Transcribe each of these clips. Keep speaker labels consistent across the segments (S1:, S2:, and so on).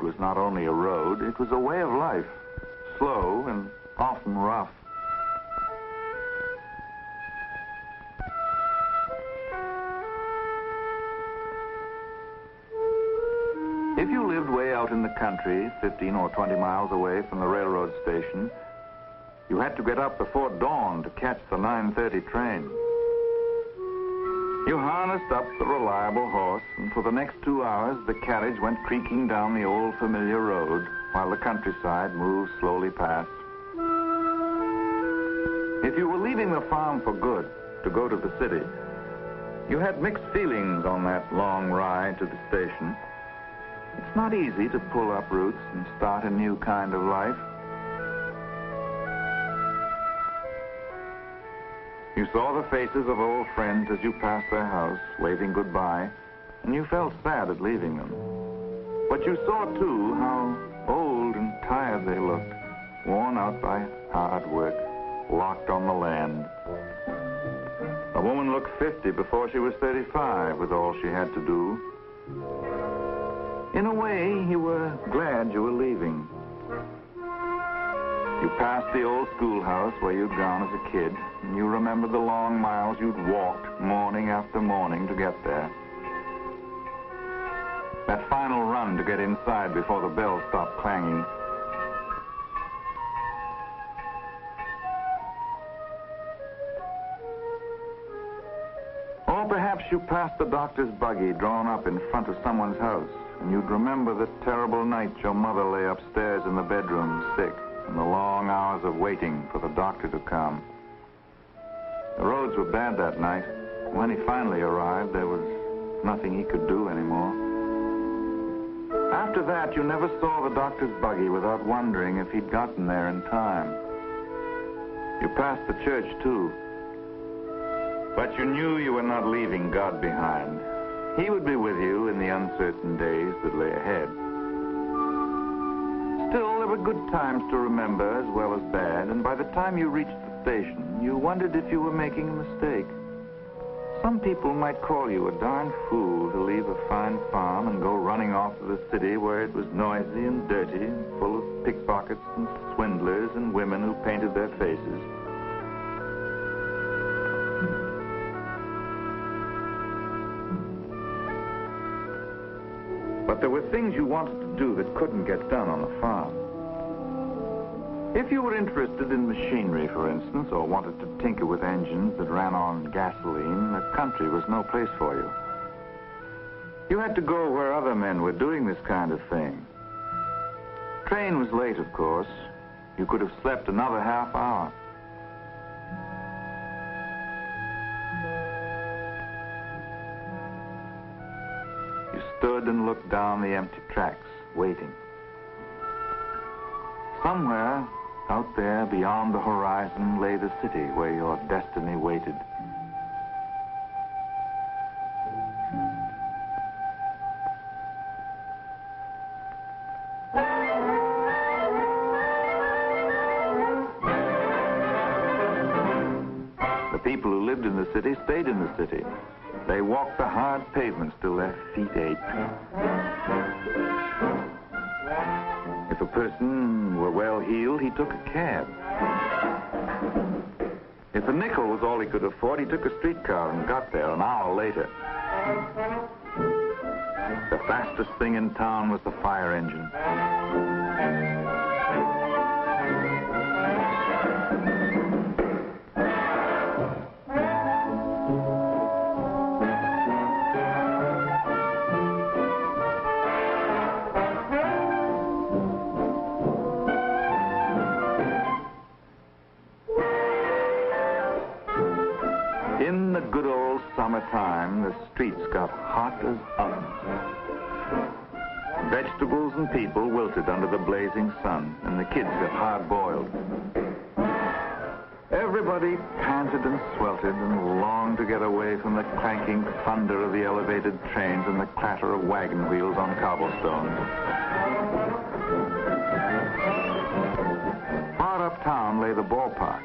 S1: was not only a road, it was a way of life, slow and often rough. If you lived way out in the country, 15 or 20 miles away from the railroad station, you had to get up before dawn to catch the 9:30 train. You harnessed up the reliable horse, and for the next 2 hours, the carriage went creaking down the old familiar road while the countryside moved slowly past. If you were leaving the farm for good to go to the city, you had mixed feelings on that long ride to the station. It's not easy to pull up roots and start a new kind of life. You saw the faces of old friends as you passed their house, waving goodbye, and you felt sad at leaving them. But you saw, too, how old and tired they looked, worn out by hard work, locked on the land. A woman looked 50 before she was 35 with all she had to do. In a way, you were glad you were leaving. You passed the old schoolhouse where you'd gone as a kid, and you remembered the long miles you'd walked morning after morning to get there. That final run to get inside before the bell stopped clanging. Or perhaps you passed the doctor's buggy drawn up in front of someone's house, and you'd remember the terrible night your mother lay upstairs in the bedroom, sick, and the long hours of waiting for the doctor to come. The roads were bad that night. When he finally arrived, there was nothing he could do anymore. After that, you never saw the doctor's buggy without wondering if he'd gotten there in time. You passed the church, too. But you knew you were not leaving God behind. He would be with you in the uncertain days that lay ahead. Still, there were good times to remember as well as bad, and by the time you reached the station, you wondered if you were making a mistake. Some people might call you a darn fool to leave a fine farm and go running off to the city where it was noisy and dirty and full of pickpockets and swindlers and women who painted their faces. But there were things you wanted to do that couldn't get done on the farm. If you were interested in machinery, for instance, or wanted to tinker with engines that ran on gasoline, the country was no place for you. You had to go where other men were doing this kind of thing. Train was late, of course. You could have slept another half hour. You stood and looked down the empty tracks, waiting. Somewhere out there beyond the horizon lay the city where your destiny waited. The people who lived in the city stayed in the city. They walked the hard pavements till their feet ached. If a person were well-heeled, he took a cab. If a nickel was all he could afford, he took a streetcar and got there an hour later. The fastest thing in town was the fire engine. In the good old summertime, the streets got hot as ovens. Vegetables and people wilted under the blazing sun, and the kids got hard-boiled. Everybody panted and sweltered and longed to get away from the clanking thunder of the elevated trains and the clatter of wagon wheels on cobblestones. Far uptown lay the ballpark.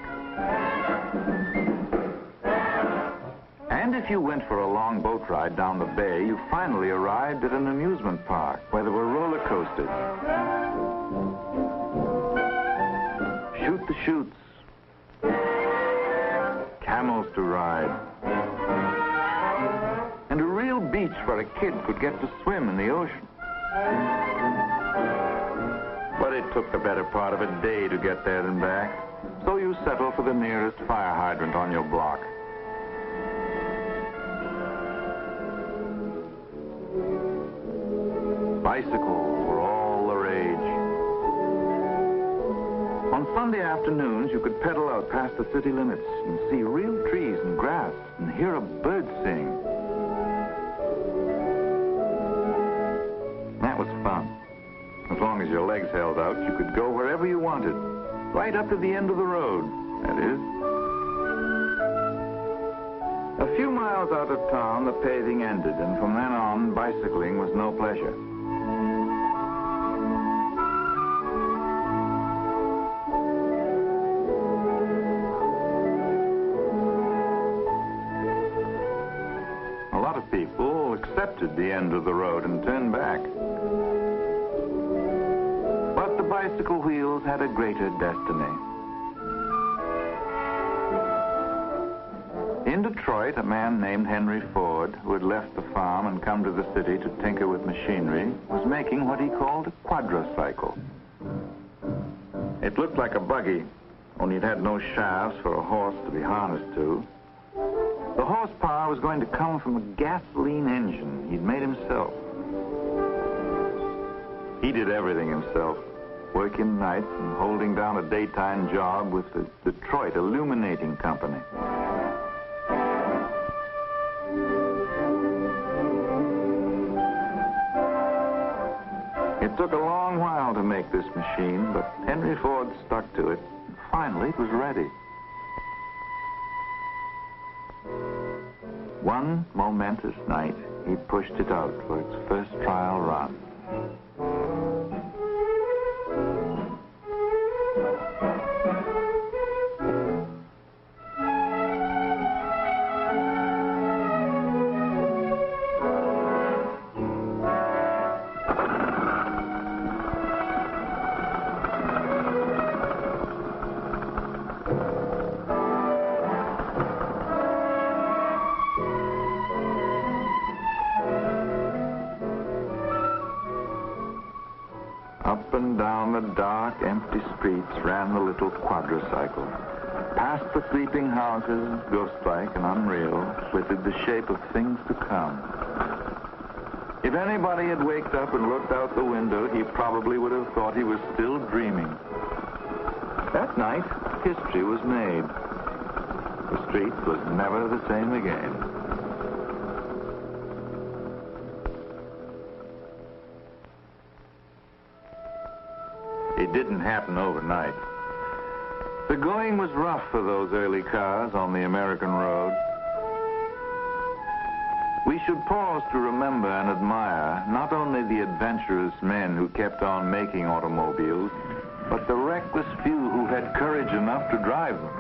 S1: And if you went for a long boat ride down the bay, you finally arrived at an amusement park where there were roller coasters, shoot the chutes, camels to ride, and a real beach where a kid could get to swim in the ocean. But it took the better part of a day to get there and back, so you settled for the nearest fire hydrant on your block. Bicycles were all the rage. On Sunday afternoons, you could pedal out past the city limits and see real trees and grass and hear a bird sing. That was fun. As long as your legs held out, you could go wherever you wanted, right up to the end of the road, that is. A few miles out of town, the paving ended, and from then on, bicycling was no pleasure. A lot of people accepted the end of the road and turned back. But the bicycle wheels had a greater destiny. In Detroit, a man named Henry Ford, who had left the farm and come to the city to tinker with machinery, was making what he called a quadricycle. It looked like a buggy, only it had no shafts for a horse to be harnessed to. The horsepower was going to come from a gasoline engine he'd made himself. He did everything himself, working nights and holding down a daytime job with the Detroit Illuminating Company. It took a long while to make this machine, but Henry Ford stuck to it. Finally, it was ready. One momentous night, he pushed it out for its first trial run. Up and down the dark, empty streets ran the little quadricycle. Past the sleeping houses, ghost-like and unreal, flitted the shape of things to come. If anybody had waked up and looked out the window, he probably would have thought he was still dreaming. That night, history was made. The street was never the same again. It didn't happen overnight. The going was rough for those early cars on the American road. We should pause to remember and admire not only the adventurous men who kept on making automobiles, but the reckless few who had courage enough to drive them.